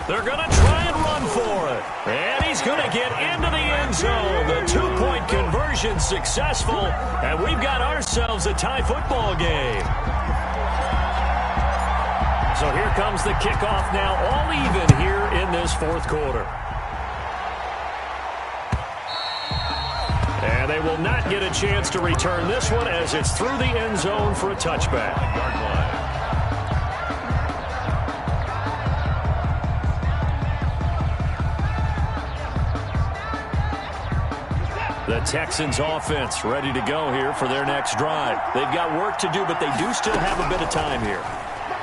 They're going to try and run for it. And he's going to get into the end zone. The 2-point conversion successful. And we've got ourselves a tie football game. So here comes the kickoff now, all even here in this 4th quarter. And they will not get a chance to return this one as it's through the end zone for a touchback. Yard line. The Texans offense ready to go here for their next drive. They've got work to do, but they do still have a bit of time here.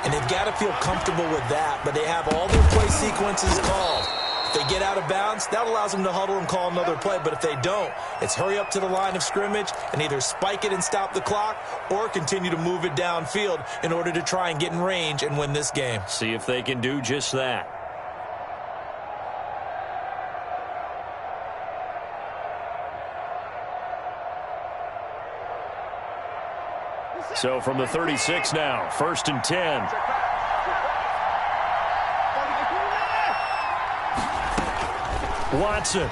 And they've got to feel comfortable with that, but they have all their play sequences called. If they get out of bounds, that allows them to huddle and call another play. But if they don't, it's hurry up to the line of scrimmage and either spike it and stop the clock or continue to move it downfield in order to try and get in range and win this game. See if they can do just that. So from the 36 now, 1st and 10. Watson.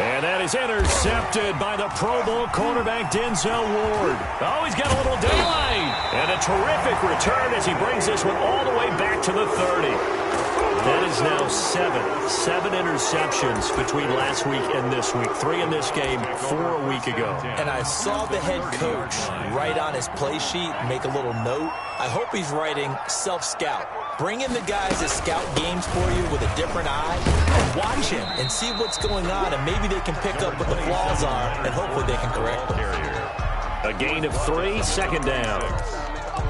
And that is intercepted by the Pro Bowl cornerback Denzel Ward. Oh, he's got a little daylight. And a terrific return as he brings this one all the way back to the 30. That is now 7 interceptions between last week and this week. 3 in this game, 4 a week ago. And I saw the head coach write on his play sheet, make a little note. I hope he's writing self-scout. Bring in the guys that scout games for you with a different eye and watch him and see what's going on, and maybe they can pick up what the flaws are, and hopefully they can correct them. A gain of 3, 2nd down.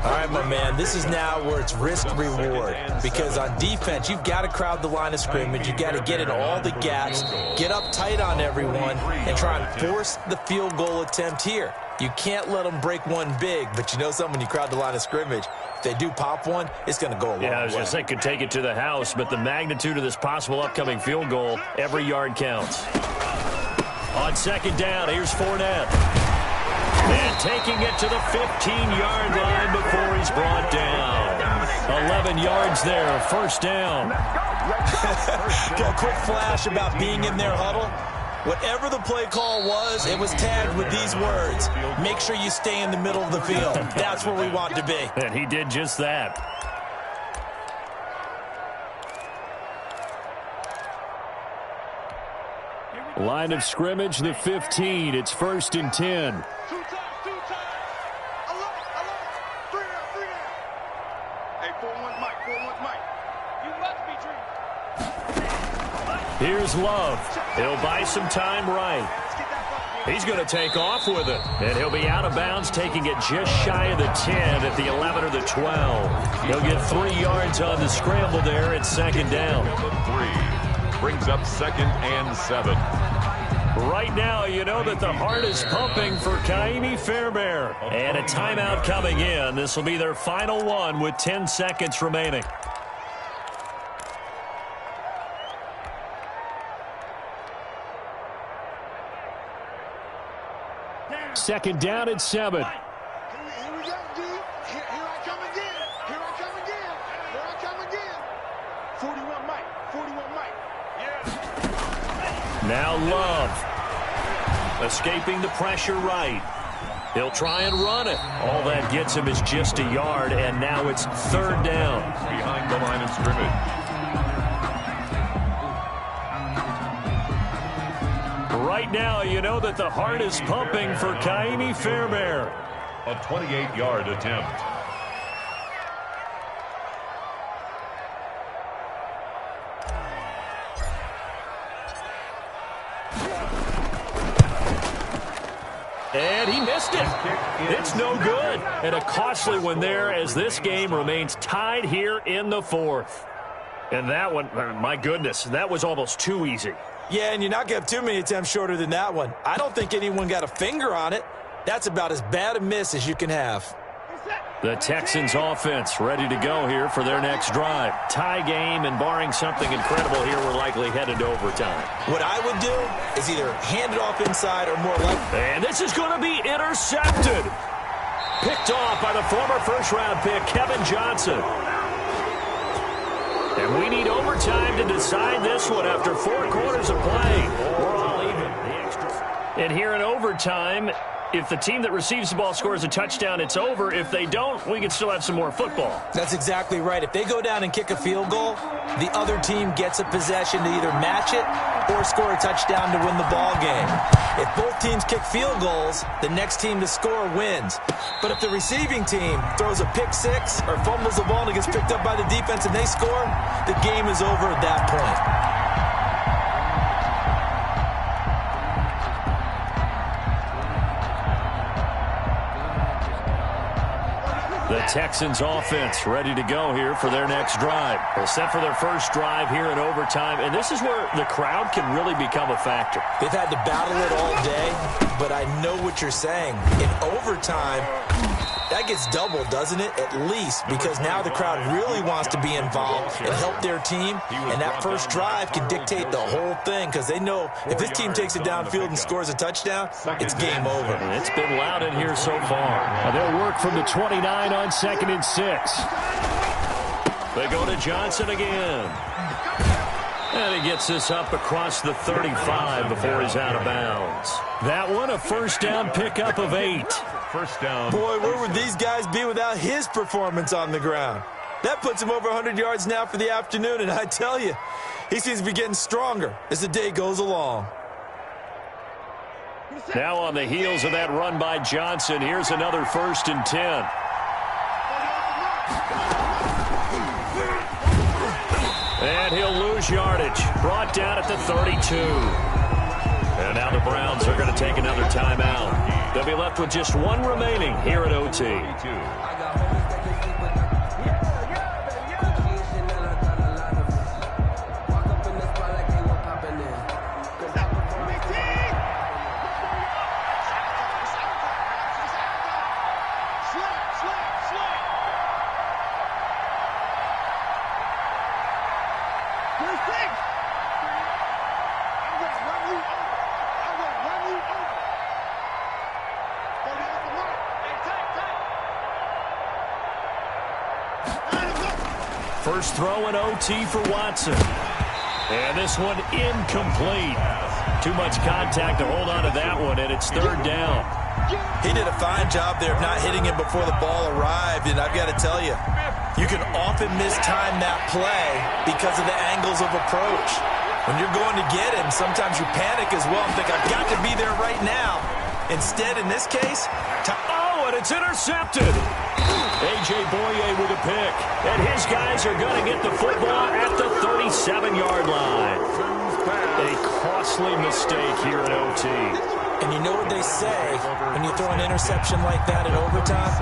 All right, my man, this is now where it's risk-reward, because on defense, you've got to crowd the line of scrimmage. You've got to get in all the gaps, get up tight on everyone, and try and force the field goal attempt here. You can't let them break one big, but you know something, when you crowd the line of scrimmage, if they do pop one, it's going to go a long way. Yeah, I was going to say could take it to the house, but the magnitude of this possible upcoming field goal, every yard counts. On 2nd down, here's Fournette. And taking it to the 15-yard line before he's brought down. 11 yards there, 1st down. Got a quick flash about being in their huddle. Whatever the play call was, it was tagged with these words: make sure you stay in the middle of the field. That's where we want to be. And he did just that. Line of scrimmage, the 15. It's 1st and 10. Two times. Alert. 3 down. Hey, 4-1 Mike. You must be dreaming. Here's Love. He'll buy some time right. He's going to take off with it. And he'll be out of bounds, taking it just shy of the 10 at the 11 or the 12. He'll get 3 yards on the scramble there at 2nd down. 3 brings up 2nd and 7. Right now, you know that the heart is pumping for Kaimi Fairbairn. And a timeout coming in. This will be their final one with 10 seconds remaining. Second down at 7. Here we go, D. Here I come again. 41 Mike. Yeah. Now Love. Escaping the pressure right. He'll try and run it. All that gets him is just a yard, and now it's 3rd down. Behind the line of scrimmage. Right now, you know that the heart is pumping for Kaimi Fairbairn. A 28-yard attempt. And he missed it. It's no good. And a costly one there as this game remains tied here in the 4th. And that one, my goodness, that was almost too easy. Yeah, and you're not going to have too many attempts shorter than that one. I don't think anyone got a finger on it. That's about as bad a miss as you can have. The Texans offense ready to go here for their next drive. Tie game, and barring something incredible here, we're likely headed to overtime. What I would do is either hand it off inside or more likely. And this is going to be intercepted. Picked off by the former first-round pick, Kevin Johnson. And we need overtime to decide this one after 4 quarters of play. We're all even. And here in overtime, if the team that receives the ball scores a touchdown, it's over. If they don't, we can still have some more football. That's exactly right. If they go down and kick a field goal, the other team gets a possession to either match it or score a touchdown to win the ball game. If both teams kick field goals, the next team to score wins. But if the receiving team throws a pick six or fumbles the ball and it gets picked up by the defense and they score, the game is over at that point. The Texans offense ready to go here for their next drive. Well, set for their first drive here in overtime, and this is where the crowd can really become a factor. They've had to battle it all day, but I know what you're saying. In overtime, that gets doubled, doesn't it? At least, because now the crowd really wants to be involved and help their team, and that first drive can dictate the whole thing because they know if this team takes it downfield and scores a touchdown, it's game over. And it's been loud in here so far. Now they'll work from the 29 on 2nd and 6. They go to Johnson again. And he gets this up across the 35 before he's out of bounds. That one, a first down pickup of 8. First down. Boy, where would these guys be without his performance on the ground? That puts him over 100 yards now for the afternoon, and I tell you, he seems to be getting stronger as the day goes along. Now on the heels of that run by Johnson, here's another 1st and 10. And he'll lose yardage. Brought down at the 32. And now the Browns are going to take another timeout. They'll be left with just one remaining here at OT. First throw in OT for Watson. And this one incomplete. Too much contact to hold on to that one, and it's 3rd down. He did a fine job there of not hitting him before the ball arrived, and I've got to tell you, you can often mistime that play because of the angles of approach. When you're going to get him, sometimes you panic as well and think, I've got to be there right now. Instead, in this case, and it's intercepted. A.J. Boye with a pick. And his guys are going to get the football at the 37-yard line. A costly mistake here in OT. And you know what they say, when you throw an interception like that in overtime,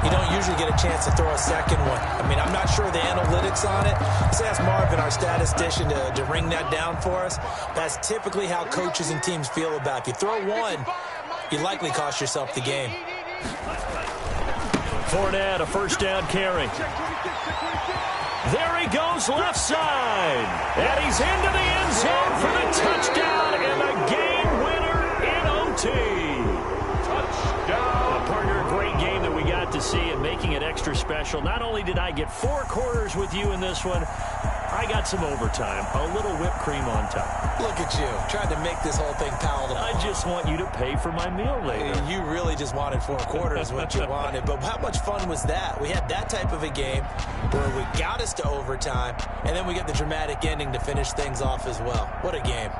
you don't usually get a chance to throw a second one. I mean, I'm not sure the analytics on it. Let's ask Marvin, our statistician, to ring that down for us. That's typically how coaches and teams feel about it. If you throw one, you likely cost yourself the game. Fournette, a first down carry. There he goes left side. And he's into the end zone for the touchdown and the game winner in OT. Touchdown. Partner, a great game that we got to see and making it extra special. Not only did I get 4 quarters with you in this one, I got some overtime, a little whipped cream on top. Look at you, trying to make this whole thing palatable. I just want you to pay for my meal later. You really just wanted 4 quarters, what you wanted. But how much fun was that? We had that type of a game where we got us to overtime, and then we get the dramatic ending to finish things off as well. What a game.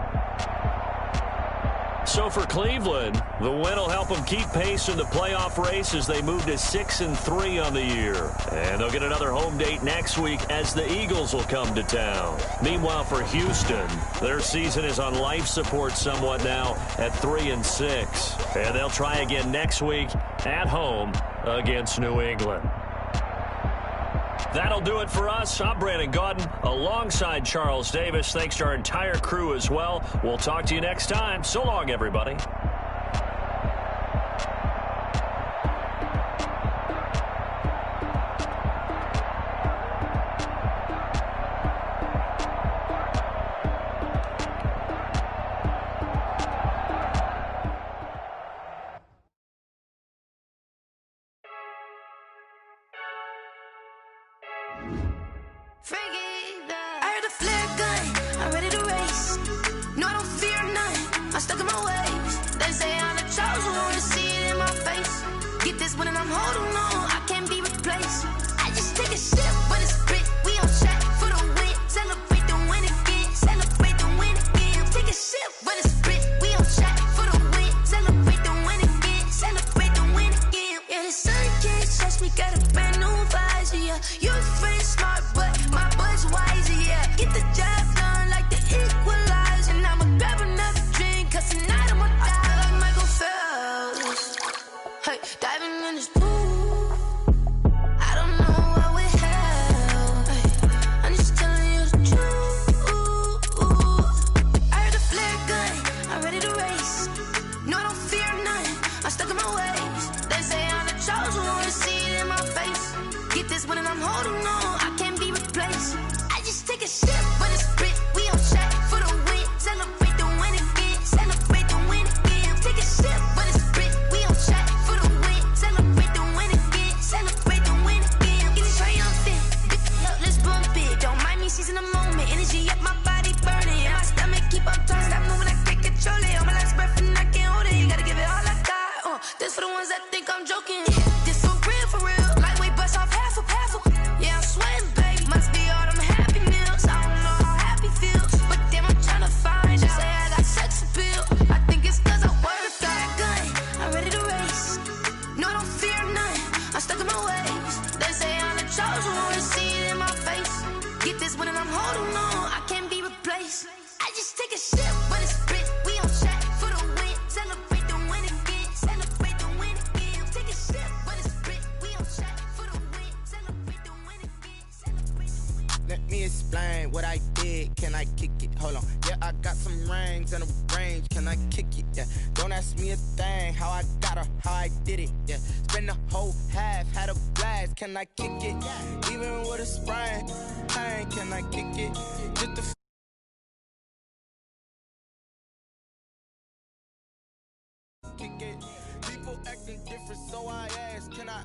So for Cleveland, the win will help them keep pace in the playoff race as they move to 6-3 on the year. And they'll get another home date next week as the Eagles will come to town. Meanwhile, for Houston, their season is on life support somewhat now at 3-6. And they'll try again next week at home against New England. That'll do it for us. I'm Brandon Gaudin alongside Charles Davis. Thanks to our entire crew as well. We'll talk to you next time. So long, everybody. I heard a flare gun, I'm ready to race. No, I don't fear none, I'm stuck in my ways. They say I'm the chosen one, to see it in my face. Get this one and I'm holding on, I can't be replaced. I just take a sip, but it's grit. We on track for the win. Celebrate the win again, celebrate the win again. Take a sip, but it's grit. We on track for the win. Celebrate the win again, celebrate the win again. Yeah, the sun can't touch me, got a brand new visor, yeah. You're friend smart, but my bud's wiser, yeah. Get the job done like the equalizer. And I'ma grab another drink, cause tonight I'ma die like Michael Phelps. Hey, diving in this pool, I don't know what we have. Hey, I'm just telling you the truth. I heard a flare gun, I'm ready to race. No, I don't fear none, I'm stuck in my ways. They say I'm the chosen one, to see it in my face. Get this one and I'm holding on, I can't be replaced. I just take a sip, but it's grit. We on track for the win. Celebrate the win again, celebrate the win again. Take a sip, but it's grit. We on track for the win. Celebrate the win again, celebrate the win again. Get it triumphant, up, let's bump it. Don't mind me seizing the moment. Energy up, my body burning. And my stomach keep on turning. Stop moving, I can't control it. On my last breath and I can't hold it. You gotta give it all I got. This for the ones that think I'm joking. This for real, for real. Lightweight bust off half a. Yeah, I'm sweating, babe. Must be all them happy meals. I don't know how happy feels, but damn, I'm tryna find out. Say I got sex appeal. I think it's cause I wear a fire gun. I'm ready to race. No, I don't fear none. I'm stuck in my ways. They say I'm the chosen one, to see it in my face. Get this one and I'm holding on, I can't be replaced. I just take a sip, but it's grit. We on track for the win. Celebrate the win again. Celebrate the win again. Take a sip, but it's grit. We on track for the win. Celebrate the win again. Celebrate the win. Let me explain what I did. Can I kick it? Hold on. Yeah, I got some rings and a range. Can I kick it? Yeah. Don't ask me a thing. How I got her, how I did it. Yeah. Spend the whole half, had a blast. Can I kick it? Even with a sprain, pain. Can I kick it? Just the kick it. People acting different, so I ask, can I?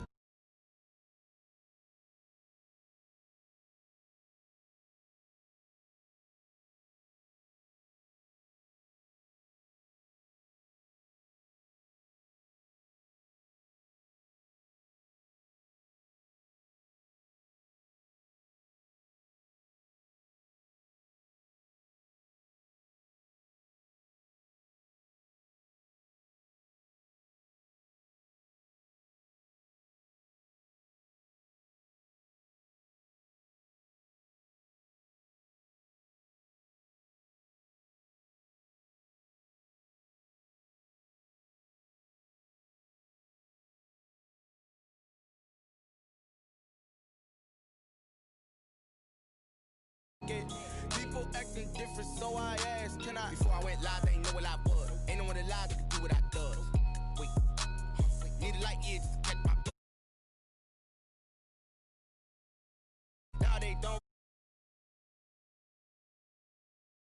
acting different, so I asked, can I? Before I went live, they ain't know what I was. Ain't no one alive that could do what I does. Wait, need a light year just to